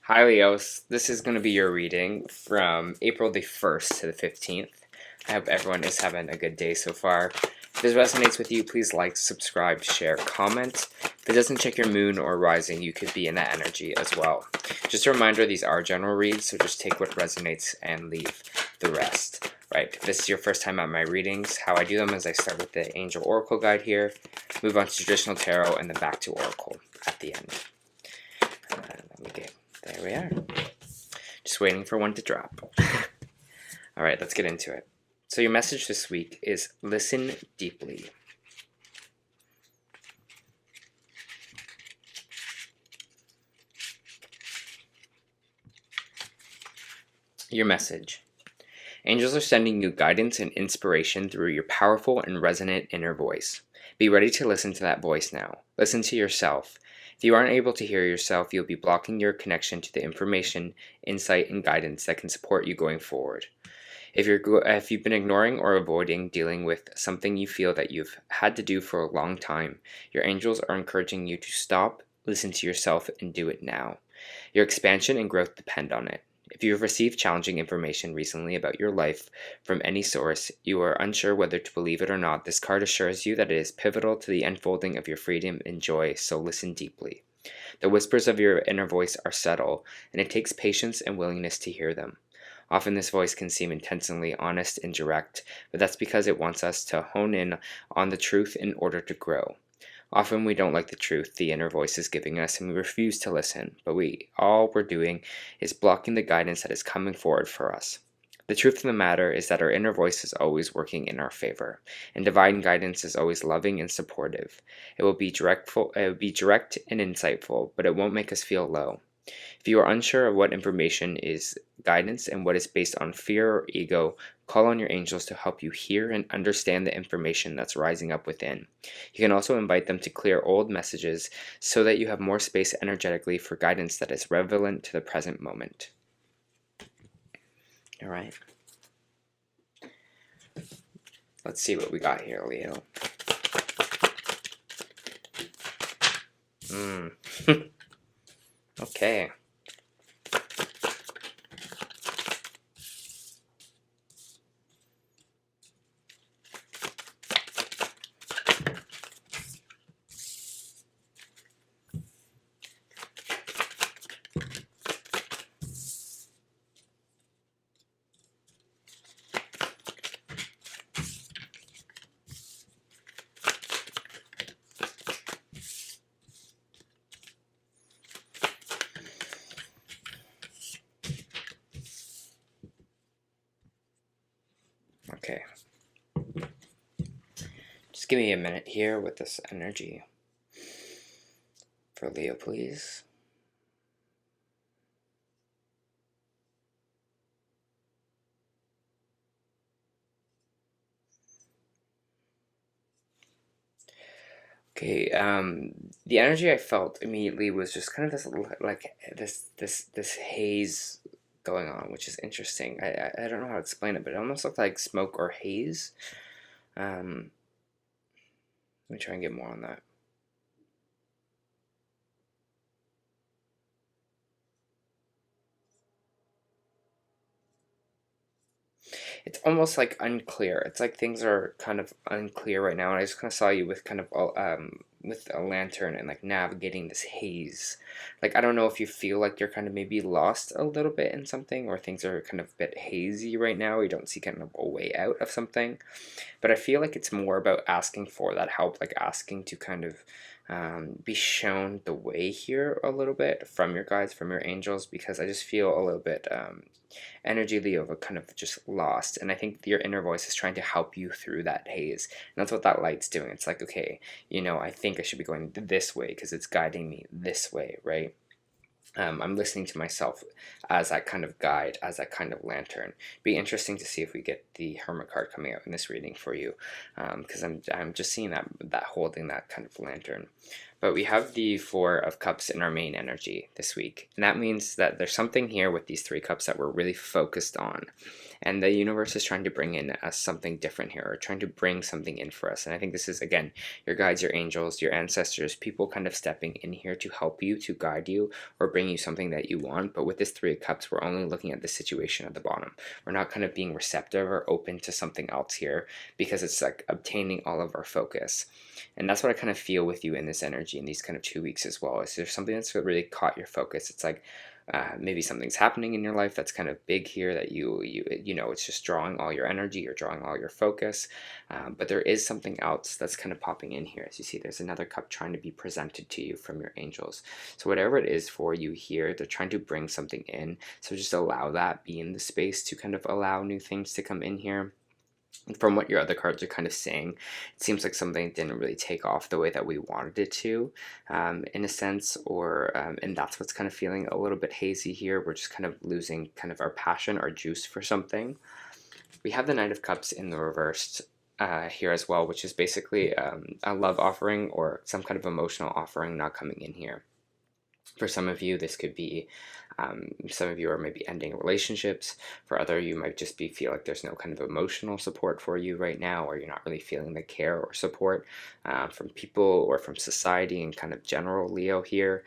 Hi Leos, this is going to be your reading from April the 1st to the 15th. I hope everyone is having a good day so far. If this resonates with you, please like, subscribe, share, comment. If it doesn't check your moon or rising, you could be in that energy as well. Just a reminder, these are general reads, so just take what resonates and leave the rest. Right, if this is your first time at my readings, how I do them is I start with the Angel Oracle guide here, move on to Traditional Tarot, and then back to Oracle at the end. There we are. Just waiting for one to drop. Alright, let's get into it. So your message this week is listen deeply. Your message. Angels are sending you guidance and inspiration through your powerful and resonant inner voice. Be ready to listen to that voice now. Listen to yourself. If you aren't able to hear yourself, you'll be blocking your connection to the information, insight, and guidance that can support you going forward. If you've been ignoring or avoiding dealing with something you feel that you've had to do for a long time, your angels are encouraging you to stop, listen to yourself, and do it now. Your expansion and growth depend on it. If you have received challenging information recently about your life from any source, you are unsure whether to believe it or not, this card assures you that it is pivotal to the unfolding of your freedom and joy, so listen deeply. The whispers of your inner voice are subtle, and it takes patience and willingness to hear them. Often this voice can seem intentionally honest and direct, but that's because it wants us to hone in on the truth in order to grow. Often we don't like the truth the inner voice is giving us and we refuse to listen, but all we're doing is blocking the guidance that is coming forward for us. The truth of the matter is that our inner voice is always working in our favor, and divine guidance is always loving and supportive. It will be direct and insightful, but it won't make us feel low. If you are unsure of what information is guidance and what is based on fear or ego, call on your angels to help you hear and understand the information that's rising up within. You can also invite them to clear old messages so that you have more space energetically for guidance that is relevant to the present moment. All right. Let's see what we got here, Leo. Okay. Okay. Just give me a minute here with this energy. For Leo, please. Okay, the energy I felt immediately was just kind of this haze going on, which is interesting. I don't know how to explain it, but it almost looked like smoke or haze. Let me try and get more on that. It's almost like unclear. It's like things are kind of unclear right now, and I just kind of saw you with kind of with a lantern and like navigating this haze. Like I don't know if you feel like you're kind of maybe lost a little bit in something, or things are kind of a bit hazy right now. Or you don't see kind of a way out of something, but I feel like it's more about asking for that help, like asking to kind of be shown the way here a little bit from your guides, from your angels, because I just feel a little bit energy Leo kind of just lost, and I think your inner voice is trying to help you through that haze, and that's what that light's doing. It's like, okay, I think I should be going this way because it's guiding me this way, right? I'm listening to myself as that kind of guide, as that kind of lantern. Be interesting to see if we get the Hermit card coming out in this reading for you, because I'm just seeing that holding that kind of lantern. But we have the Four of Cups in our main energy this week, and that means that there's something here with these 3 cups that we're really focused on. and the universe is trying to bring in something different here, or trying to bring something in for us. And I think this is, again, your guides, your angels, your ancestors, people kind of stepping in here to help you, to guide you, or bring you something that you want. But with this Three of Cups, we're only looking at the situation at the bottom. We're not kind of being receptive or open to something else here, because it's like obtaining all of our focus. And that's what I kind of feel with you in this energy in these kind of 2 weeks as well. Is there's something that's really caught your focus? It's like maybe something's happening in your life that's kind of big here, that you know, it's just drawing all your energy, you're drawing all your focus. But there is something else that's kind of popping in here. As you see, there's another cup trying to be presented to you from your angels. So whatever it is for you here, they're trying to bring something in. So just allow that, be in the space to kind of allow new things to come in here. From what your other cards are kind of saying, it seems like something didn't really take off the way that we wanted it to, in a sense, or and that's what's kind of feeling a little bit hazy here. We're just kind of losing kind of our passion, our juice for something. We have the Knight of Cups in the reversed here as well, which is basically a love offering or some kind of emotional offering not coming in here. For some of you, this could be, some of you are maybe ending relationships. For other, you might just feel like there's no kind of emotional support for you right now, or you're not really feeling the care or support from people or from society and kind of general Leo here.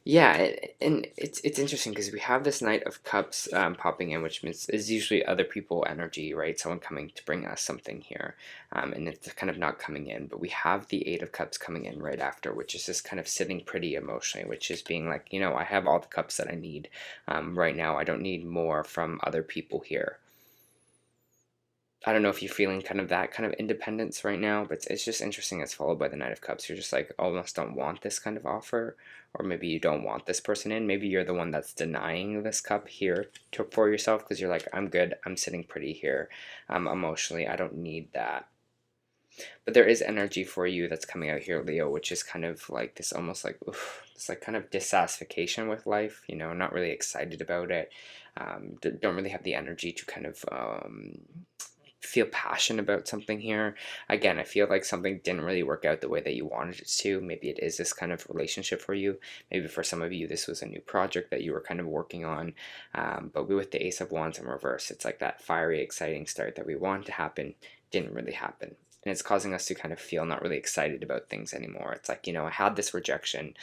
Yeah, and it's interesting because we have this Knight of Cups popping in, which means is usually other people energy, right? Someone coming to bring us something here, and it's kind of not coming in. But we have the Eight of Cups coming in right after, which is just kind of sitting pretty emotionally, which is being like, you know, I have all the cups that I need right now. I don't need more from other people here. I don't know if you're feeling kind of that kind of independence right now, but it's just interesting. It's followed by the Knight of Cups. You're just like almost don't want this kind of offer, or maybe you don't want this person in. Maybe you're the one that's denying this cup here for yourself, because you're like, I'm good. I'm sitting pretty here emotionally. I don't need that. But there is energy for you that's coming out here, Leo, which is kind of like this almost like, oof, this like kind of dissatisfaction with life, you know, not really excited about it. Don't really have the energy to kind of feel passionate about something here. Again, I feel like something didn't really work out the way that you wanted it to. Maybe it is this kind of relationship for you. Maybe for some of you, this was a new project that you were kind of working on. But with the Ace of Wands in reverse, it's like that fiery, exciting start that we wanted to happen didn't really happen. And it's causing us to kind of feel not really excited about things anymore. It's like, you know, I had this rejection,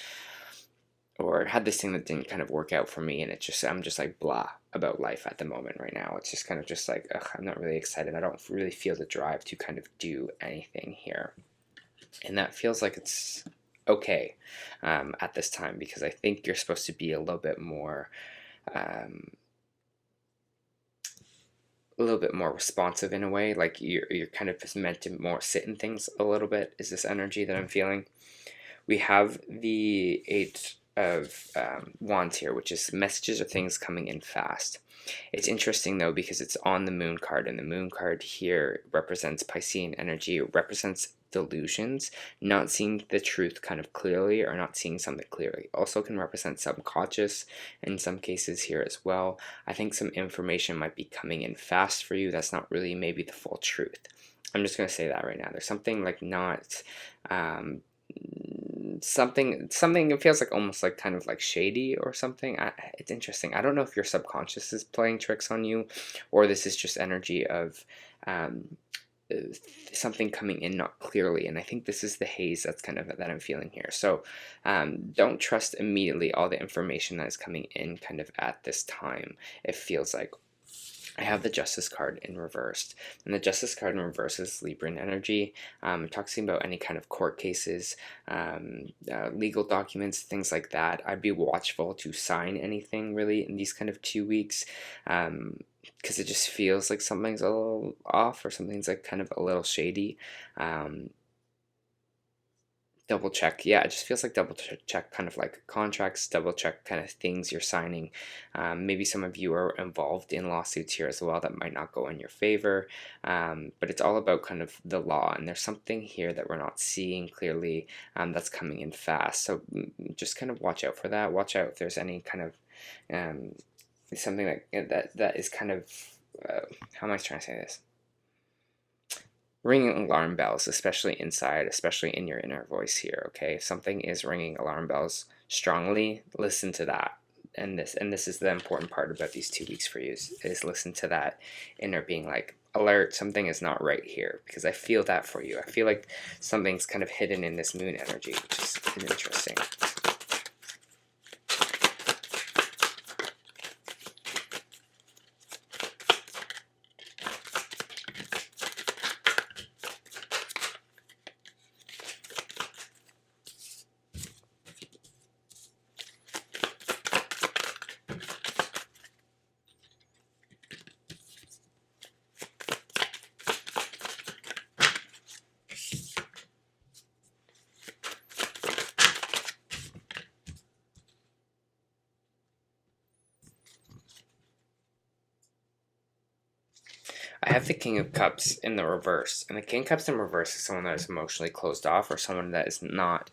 or had this thing that didn't kind of work out for me, and it's just, I'm just like blah about life at the moment right now. It's just kind of just like, ugh, I'm not really excited. I don't really feel the drive to kind of do anything here. And that feels like it's okay at this time, because I think you're supposed to be a little bit more responsive in a way. Like you're kind of just meant to more sit in things a little bit, is this energy that I'm feeling. We have the Eight of Wands here, which is messages or things coming in fast. It's interesting though, because it's on the Moon card, and the Moon card here represents Piscean energy. It represents delusions, not seeing the truth kind of clearly, or not seeing something clearly. Also can represent subconscious in some cases here as well. I think some information might be coming in fast for you that's not really maybe the full truth. I'm just going to say that right now. There's something like not something it feels like almost like kind of like shady or something. It's interesting. I don't know if your subconscious is playing tricks on you, or this is just energy of something coming in not clearly. And I think this is the haze that's kind of that I'm feeling here. So don't trust immediately all the information that is coming in kind of at this time. It feels like I have the Justice card in reversed, and the Justice card in reverse is Libran energy. Talking about any kind of court cases, legal documents, things like that. I'd be watchful to sign anything really in these kind of 2 weeks, because it just feels like something's a little off, or something's like kind of a little shady. Double check. Yeah, it just feels like double check kind of like contracts, double check kind of things you're signing. Maybe some of you are involved in lawsuits here as well that might not go in your favor, but it's all about kind of the law, and there's something here that we're not seeing clearly that's coming in fast. So just kind of watch out for that. Watch out if there's any kind of something that is kind of how am I trying to say this? ringing alarm bells, especially inside, especially in your inner voice here, okay? If something is ringing alarm bells strongly, listen to that. And this is the important part about these 2 weeks for you, is listen to that inner being like, alert, something is not right here, because I feel that for you. I feel like something's kind of hidden in this moon energy, which is interesting. I have the King of Cups in the reverse, and the King of Cups in reverse is someone that is emotionally closed off, or someone that is not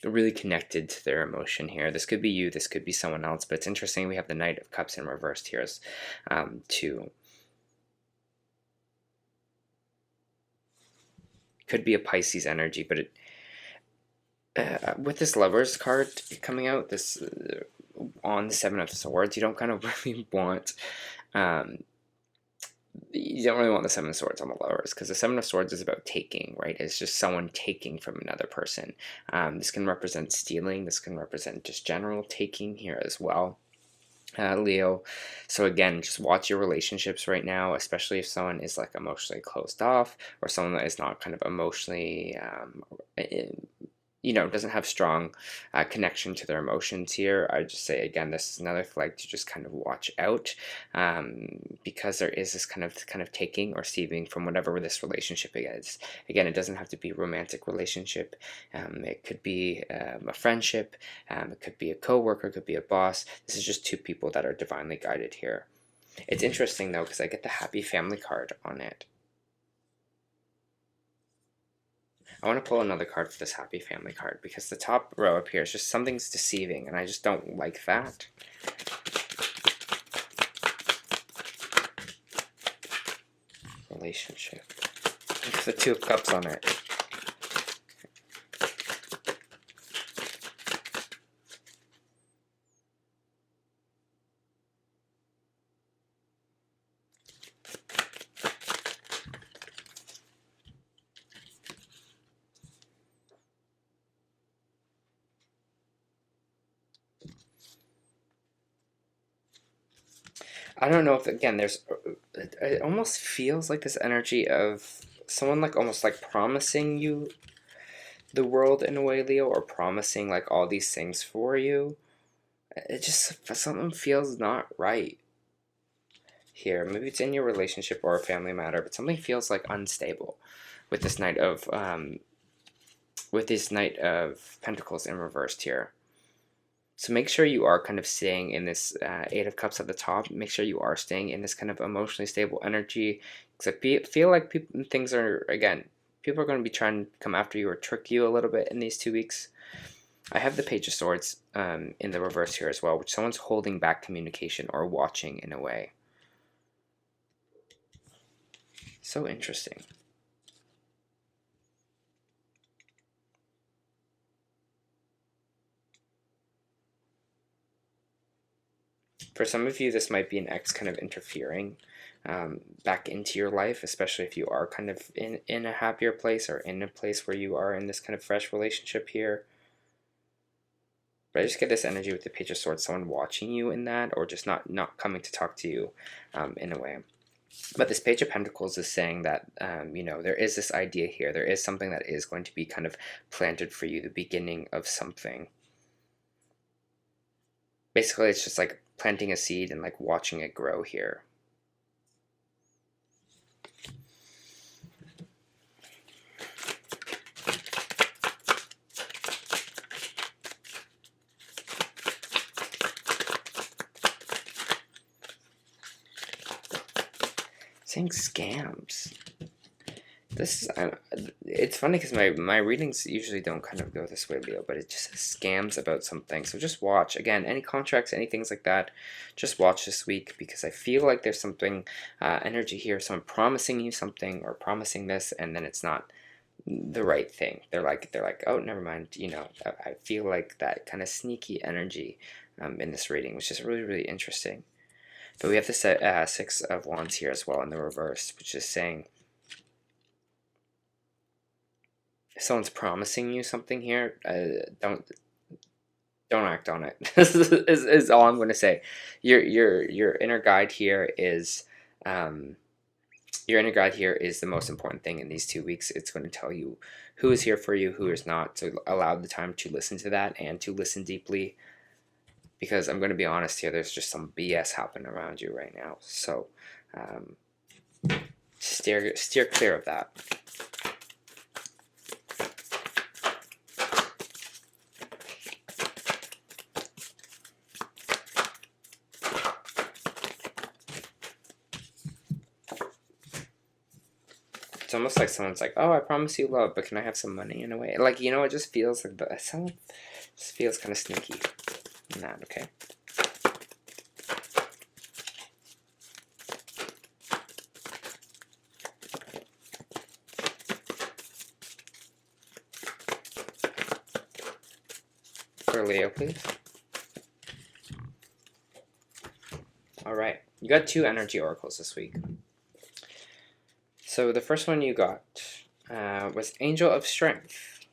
really connected to their emotion here. This could be you, this could be someone else, but it's interesting we have the Knight of Cups in reverse here as too. Could be a Pisces energy, but with this Lovers card coming out, this on the Seven of Swords, you don't kind of really want you don't really want the Seven of Swords on the Lovers, because the Seven of Swords is about taking, right? It's just someone taking from another person. This can represent stealing. This can represent just general taking here as well, Leo. So again, just watch your relationships right now, especially if someone is like emotionally closed off, or someone that is not kind of emotionally doesn't have strong connection to their emotions here. I just say, again, this is another flag to just kind of watch out, because there is this kind of taking or receiving from whatever this relationship is. Again, it doesn't have to be a romantic relationship. It could be a friendship. It could be a co-worker. It could be a boss. This is just two people that are divinely guided here. It's interesting, though, because I get the Happy Family card on it. I want to pull another card for this Happy Family card, because the top row up here is just something's deceiving, and I just don't like that. Relationship. It's the Two of Cups on it. I don't know if, again, it almost feels like this energy of someone like almost like promising you the world in a way, Leo, or promising like all these things for you. It just, something feels not right here. Maybe it's in your relationship or a family matter, but something feels like unstable with this Knight of Pentacles in reversed here. So make sure you are kind of staying in this Eight of Cups at the top. Make sure you are staying in this kind of emotionally stable energy, because I feel like people are going to be trying to come after you or trick you a little bit in these 2 weeks. I have the Page of Swords in the reverse here as well, which someone's holding back communication or watching in a way. So interesting. For some of you, this might be an ex kind of interfering back into your life, especially if you are kind of in a happier place, or in a place where you are in this kind of fresh relationship here. But I just get this energy with the Page of Swords, someone watching you in that, or just not coming to talk to you in a way. But this Page of Pentacles is saying that, there is this idea here. There is something that is going to be kind of planted for you, the beginning of something. Basically, it's just like planting a seed and like watching it grow here. Saying scams. This is, it's funny because my readings usually don't kind of go this way, Leo, but it just says scams about something. So just watch. Again, any contracts, any things like that, just watch this week, because I feel like there's something, energy here, someone promising you something or promising this, and then it's not the right thing. They're like, oh, never mind. You know, I feel like that kind of sneaky energy in this reading, which is really, really interesting. But we have the Six of Wands here as well in the reverse, which is saying, if someone's promising you something here, don't act on it. is all I'm going to say. Your inner guide here is your inner guide here is the most important thing in these 2 weeks. It's going to tell you who is here for you, who is not. So allow the time to listen to that and to listen deeply. Because I'm going to be honest here, there's just some BS happening around you right now. So steer clear of that. It's almost like someone's like, oh, I promise you love, but can I have some money in a way? Like, you know, it just feels like someone just feels kind of sneaky in that, okay? For Leo, please. All right, you got 2 energy oracles this week. So the first one you got was Angel of Strength.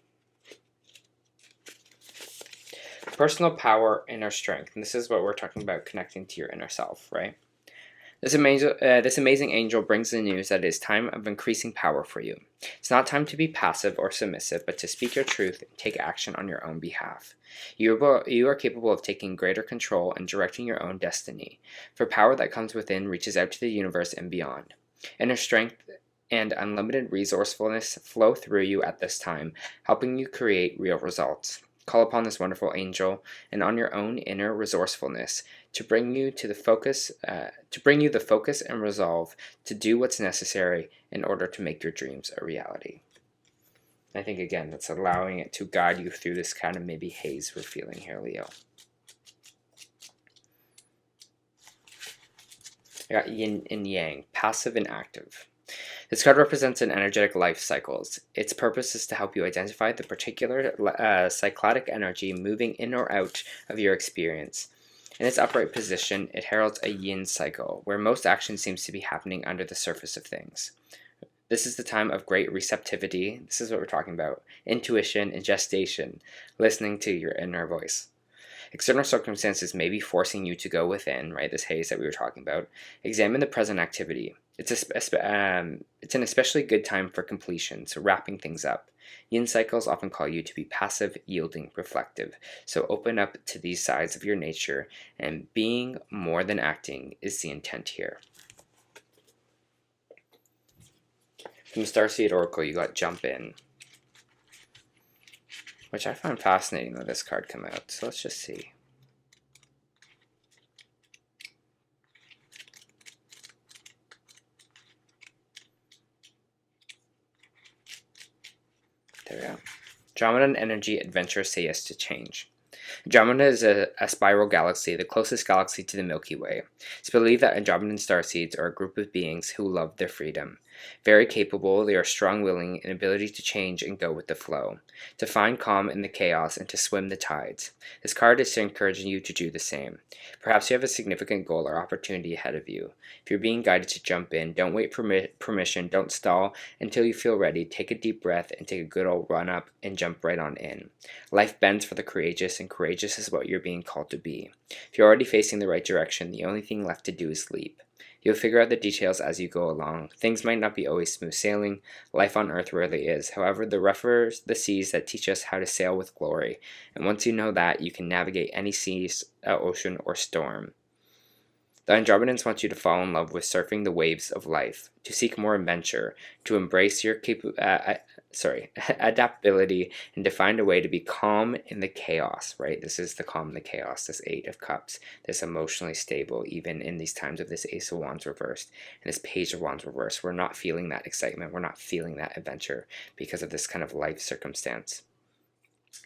Personal power, inner strength. And this is what we're talking about, connecting to your inner self, right? This amazing angel brings the news that it is time of increasing power for you. It's not time to be passive or submissive, but to speak your truth and take action on your own behalf. You are capable of taking greater control and directing your own destiny, for power that comes within reaches out to the universe and beyond. Inner strength and unlimited resourcefulness flow through you at this time, helping you create real results. Call upon this wonderful angel and on your own inner resourcefulness to bring you the focus and resolve to do what's necessary in order to make your dreams a reality. I think again that's allowing it to guide you through this kind of maybe haze we're feeling here, Leo. I got yin and yang, passive and active. This card represents an energetic life cycles. Its purpose is to help you identify the particular cyclic energy moving in or out of your experience. In its upright position, it heralds a yin cycle, where most action seems to be happening under the surface of things. This is the time of great receptivity. This is what we're talking about. Intuition and gestation, listening to your inner voice. External circumstances may be forcing you to go within, right? This haze that we were talking about. Examine the present activity. It's an especially good time for completion, so wrapping things up. Yin cycles often call you to be passive, yielding, reflective. So open up to these sides of your nature, and being more than acting is the intent here. From the Starseed Oracle, you got Jump In, which I find fascinating that this card came out. So let's just see. There we go. Andromeda and energy, adventure, say yes to change. Andromeda is a spiral galaxy, the closest galaxy to the Milky Way. It's believed that Andromedan starseeds are a group of beings who love their freedom. Very capable, they are strong-willing and ability to change and go with the flow, to find calm in the chaos and to swim the tides. This card is encouraging you to do the same. Perhaps you have a significant goal or opportunity ahead of you. If you're being guided to jump in, don't wait for permission, don't stall until you feel ready. Take a deep breath and take a good old run up and jump right on in. Life bends for the courageous, and courageous is what you're being called to be. If you're already facing the right direction, the only thing left to do is leap. You'll figure out the details as you go along. Things might not be always smooth sailing. Life on Earth rarely is. However, the rougher the seas that teach us how to sail with glory. And once you know that, you can navigate any seas, ocean, or storm. The Andromedans want you to fall in love with surfing the waves of life, to seek more adventure, to embrace your adaptability, and to find a way to be calm in the chaos, right? This is the calm in the chaos, this Eight of Cups, this emotionally stable, even in these times of this Ace of Wands reversed and this Page of Wands reversed. We're not feeling that excitement. We're not feeling that adventure because of this kind of life circumstance.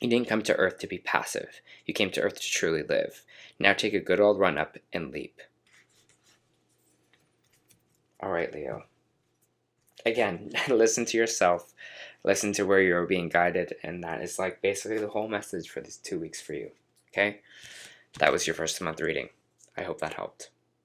You didn't come to Earth to be passive. You came to Earth to truly live. Now take a good old run up and leap. All right, Leo. Again, listen to yourself. Listen to where you're being guided. And that is like basically the whole message for these 2 weeks for you. Okay? That was your first month reading. I hope that helped.